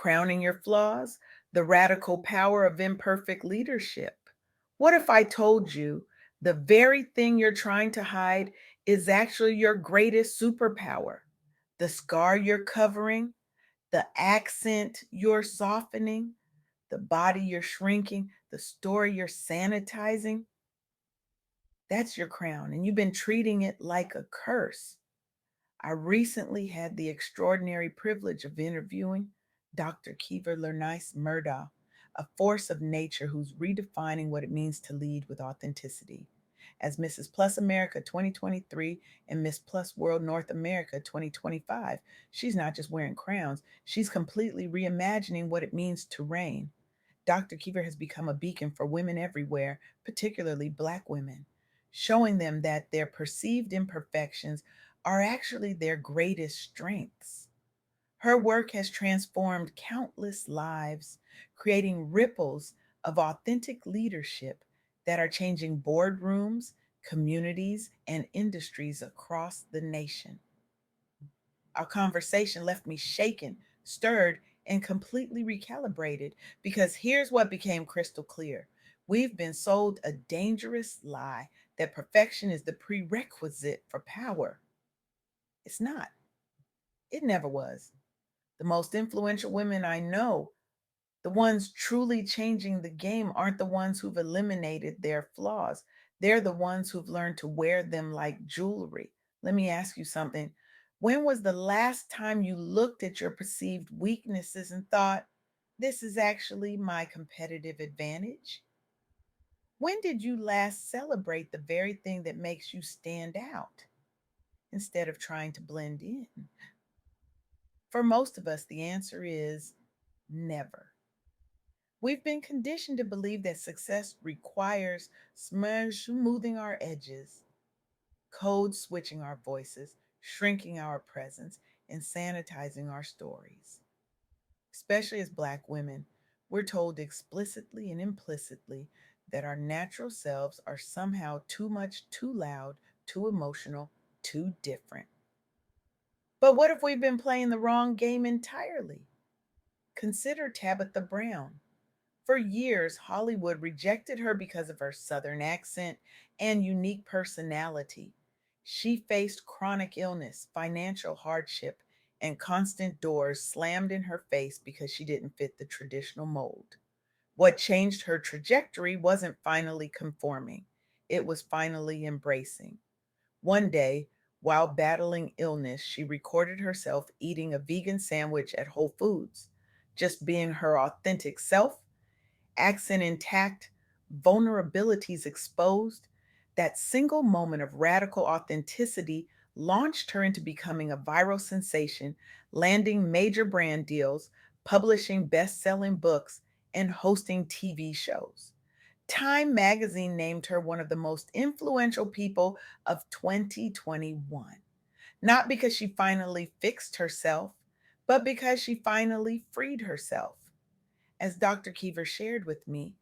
Crowning your flaws, the radical power of imperfect leadership. What if I told you the very thing you're trying to hide is actually your greatest superpower? The scar you're covering, the accent you're softening, the body you're shrinking, the story you're sanitizing. That's your crown, and you've been treating it like a curse. I recently had the extraordinary privilege of interviewing Dr. Keever Lernise Murdaugh, a force of nature who's redefining what it means to lead with authenticity. As Mrs. Plus America 2023 and Miss Plus World North America 2025, she's not just wearing crowns, she's completely reimagining what it means to reign. Dr. Keever has become a beacon for women everywhere, particularly Black women, showing them that their perceived imperfections are actually their greatest strengths. Her work has transformed countless lives, creating ripples of authentic leadership that are changing boardrooms, communities, and industries across the nation. Our conversation left me shaken, stirred, and completely recalibrated because here's what became crystal clear. We've been sold a dangerous lie that perfection is the prerequisite for power. It's not. It never was. The most influential women I know, the ones truly changing the game, aren't the ones who've eliminated their flaws. They're the ones who've learned to wear them like jewelry. Let me ask you something. When was the last time you looked at your perceived weaknesses and thought, this is actually my competitive advantage? When did you last celebrate the very thing that makes you stand out instead of trying to blend in? For most of us, the answer is never. We've been conditioned to believe that success requires smoothing our edges, code switching our voices, shrinking our presence, and sanitizing our stories. Especially as Black women, we're told explicitly and implicitly that our natural selves are somehow too much, too loud, too emotional, too different. But what if we've been playing the wrong game entirely? Consider Tabitha Brown. For years, Hollywood rejected her because of her Southern accent and unique personality. She faced chronic illness, financial hardship, and constant doors slammed in her face because she didn't fit the traditional mold. What changed her trajectory wasn't finally conforming, it was finally embracing. One day, while battling illness, she recorded herself eating a vegan sandwich at Whole Foods, just being her authentic self, accent intact, vulnerabilities exposed. That single moment of radical authenticity launched her into becoming a viral sensation, landing major brand deals, publishing best selling books, and hosting TV shows. Time magazine named her one of the most influential people of 2021, not because she finally fixed herself, but because she finally freed herself. As Dr. Keever shared with me,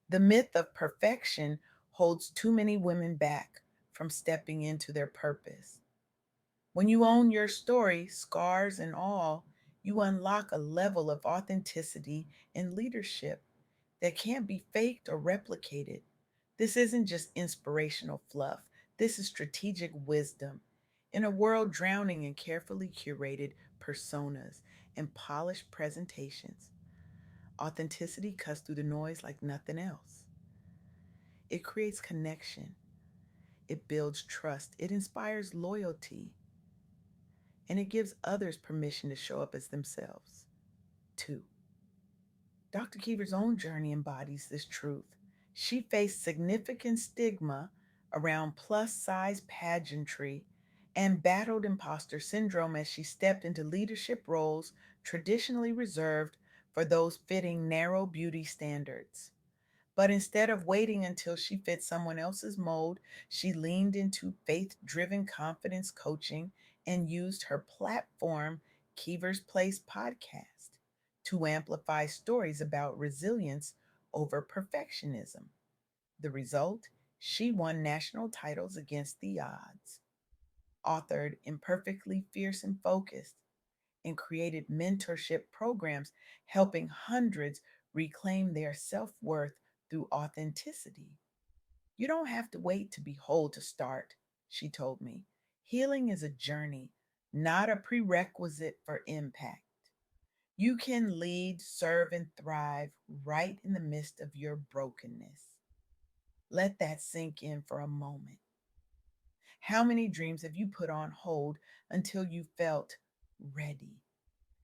the myth of perfection holds too many women back from stepping into their purpose. When you own your story, scars and all, you unlock a level of authenticity and leadership that can't be faked or replicated. This isn't just inspirational fluff, this is strategic wisdom. In a world drowning in carefully curated personas and polished presentations, authenticity cuts through the noise like nothing else. It creates connection, it builds trust, it inspires loyalty, and it gives others permission to show up as themselves, too. Dr. Keever's own journey embodies this truth. She faced significant stigma around plus size pageantry and battled imposter syndrome as she stepped into leadership roles traditionally reserved for those fitting narrow beauty standards. But instead of waiting until she fit someone else's mold, she leaned into faith driven confidence coaching and used her platform, Keever's Place podcast, to amplify stories about resilience over perfectionism. The result? She won national titles against the odds, authored Imperfectly Fierce and Focused, and created mentorship programs helping hundreds reclaim their self worth through authenticity. You don't have to wait to be whole to start, she told me. Healing is a journey, not a prerequisite for impact. You can lead, serve, and thrive right in the midst of your brokenness. Let that sink in for a moment. How many dreams have you put on hold until you felt ready?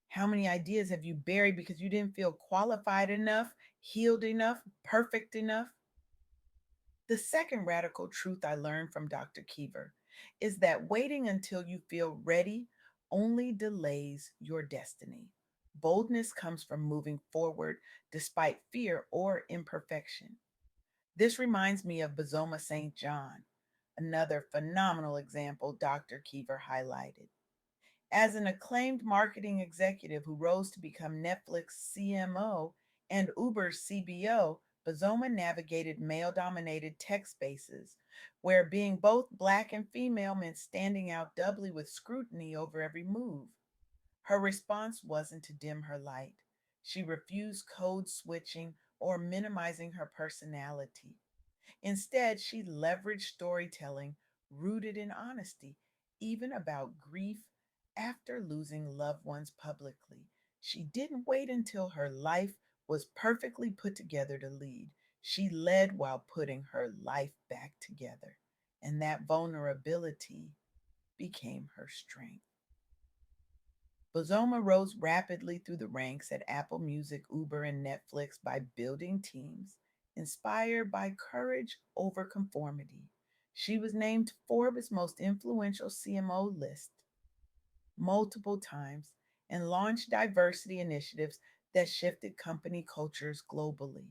How many ideas have you buried because you didn't feel qualified enough, healed enough, perfect enough? The second radical truth I learned from Dr. Keever is that waiting until you feel ready only delays your destiny. Boldness comes from moving forward despite fear or imperfection. This reminds me of Bazoma St. John, another phenomenal example Dr. Keever highlighted. As an acclaimed marketing executive who rose to become Netflix CMO and Uber's CBO, Bazoma navigated male dominated tech spaces where being both black and female meant standing out doubly with scrutiny over every move. Her response wasn't to dim her light. She refused code switching or minimizing her personality. Instead, she leveraged storytelling rooted in honesty, even about grief after losing loved ones publicly. She didn't wait until her life was perfectly put together to lead. She led while putting her life back together. And that vulnerability became her strength. Bozoma rose rapidly through the ranks at Apple Music, Uber, and Netflix by building teams inspired by courage over conformity. She was named Forbes' most influential CMO list multiple times and launched diversity initiatives that shifted company cultures globally.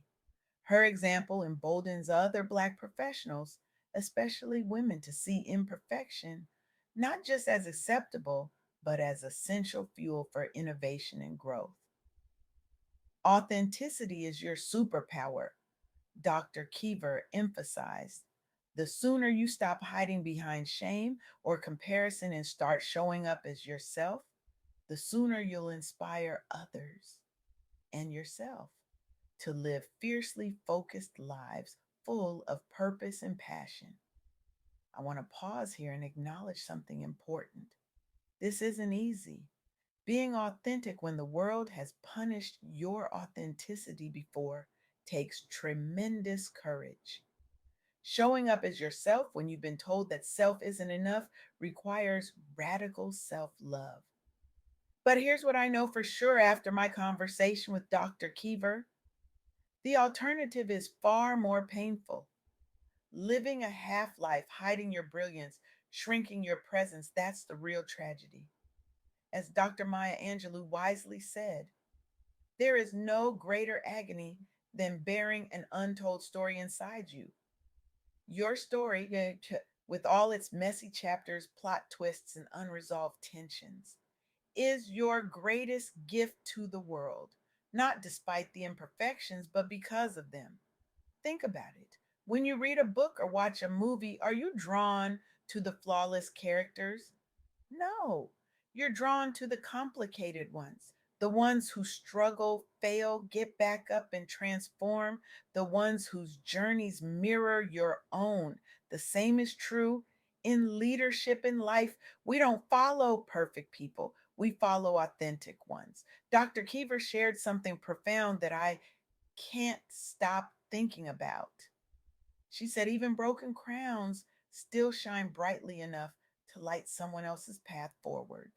Her example emboldens other Black professionals, especially women, to see imperfection not just as acceptable, but as essential fuel for innovation and growth. Authenticity is your superpower, Dr. Keever emphasized. The sooner you stop hiding behind shame or comparison and start showing up as yourself, the sooner you'll inspire others and yourself to live fiercely focused lives full of purpose and passion. I want to pause here and acknowledge something important. This isn't easy. Being authentic when the world has punished your authenticity before takes tremendous courage. Showing up as yourself when you've been told that self isn't enough requires radical self love. But here's what I know for sure after my conversation with Dr. Keever: the alternative is far more painful. Living a half life, hiding your brilliance, shrinking your presence, that's the real tragedy. As Dr. Maya Angelou wisely said, there is no greater agony than bearing an untold story inside you. Your story, with all its messy chapters, plot twists, and unresolved tensions, is your greatest gift to the world, not despite the imperfections, but because of them. Think about it. When you read a book or watch a movie, are you drawn to the flawless characters? No, you're drawn to the complicated ones, the ones who struggle, fail, get back up, and transform, the ones whose journeys mirror your own. The same is true in leadership in life. We don't follow perfect people, we follow authentic ones. Dr. Keever shared something profound that I can't stop thinking about. She said, even broken crowns still shine brightly enough to light someone else's path forward.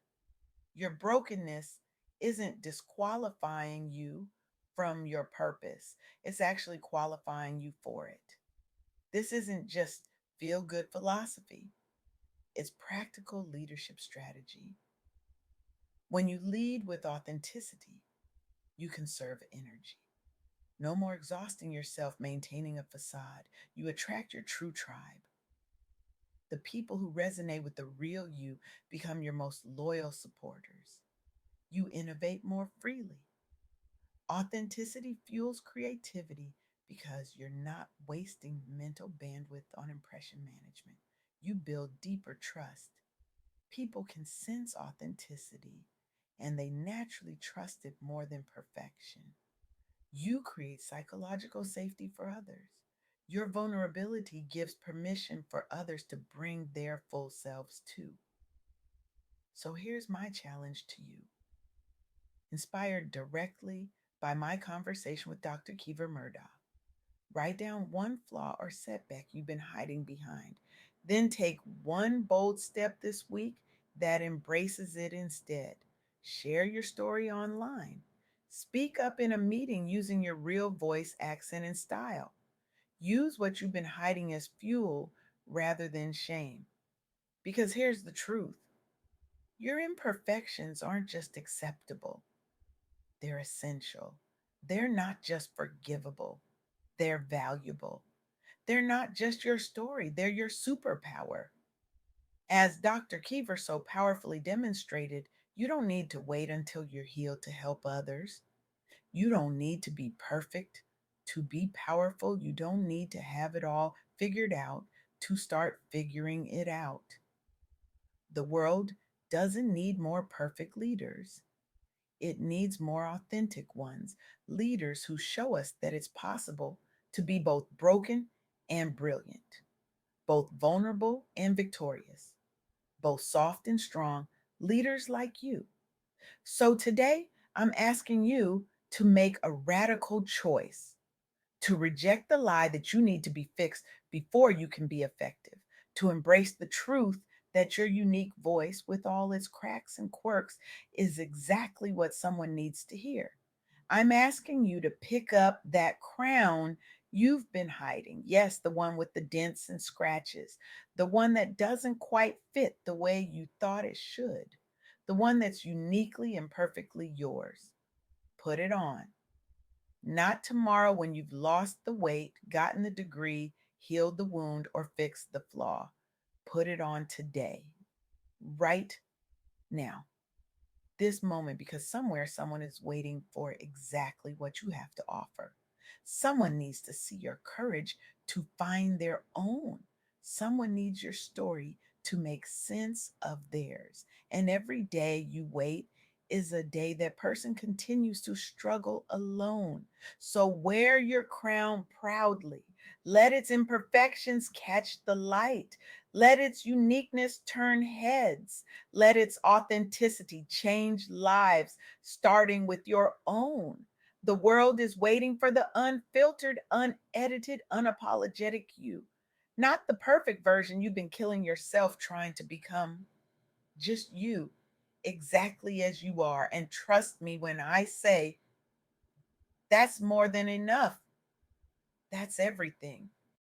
Your brokenness isn't disqualifying you from your purpose, it's actually qualifying you for it. This isn't just feel good philosophy, it's practical leadership strategy. When you lead with authenticity, you conserve energy. No more exhausting yourself maintaining a facade. You attract your true tribe. The people who resonate with the real you become your most loyal supporters. You innovate more freely. Authenticity fuels creativity because you're not wasting mental bandwidth on impression management. You build deeper trust. People can sense authenticity and they naturally trust it more than perfection. You create psychological safety for others. Your vulnerability gives permission for others to bring their full selves too. So here's my challenge to you. Inspired directly by my conversation with Dr. Keever Murdaugh, write down one flaw or setback you've been hiding behind. Then take one bold step this week that embraces it instead. Share your story online. Speak up in a meeting using your real voice, accent, and style. Use what you've been hiding as fuel rather than shame. Because here's the truth: your imperfections aren't just acceptable, they're essential. They're not just forgivable, they're valuable. They're not just your story, they're your superpower. As Dr. Keever so powerfully demonstrated, you don't need to wait until you're healed to help others. You don't need to be perfect to be powerful. You don't need to have it all figured out to start figuring it out. The world doesn't need more perfect leaders. It needs more authentic ones, leaders who show us that it's possible to be both broken and brilliant, both vulnerable and victorious, both soft and strong, leaders like you. So today, I'm asking you to make a radical choice, to reject the lie that you need to be fixed before you can be effective, to embrace the truth that your unique voice, with all its cracks and quirks, is exactly what someone needs to hear. I'm asking you to pick up that crown you've been hiding. Yes, the one with the dents and scratches, the one that doesn't quite fit the way you thought it should, the one that's uniquely and perfectly yours. Put it on. Not tomorrow when you've lost the weight, gotten the degree, healed the wound, or fixed the flaw. Put it on today, right now, this moment, because somewhere someone is waiting for exactly what you have to offer. Someone needs to see your courage to find their own. Someone needs your story to make sense of theirs. And every day you wait is a day that person continues to struggle alone. So wear your crown proudly. Let its imperfections catch the light. Let its uniqueness turn heads. Let its authenticity change lives, starting with your own. The world is waiting for the unfiltered, unedited, unapologetic you, not the perfect version you've been killing yourself trying to become. Just you, exactly as you are. And trust me when I say that's more than enough. That's everything.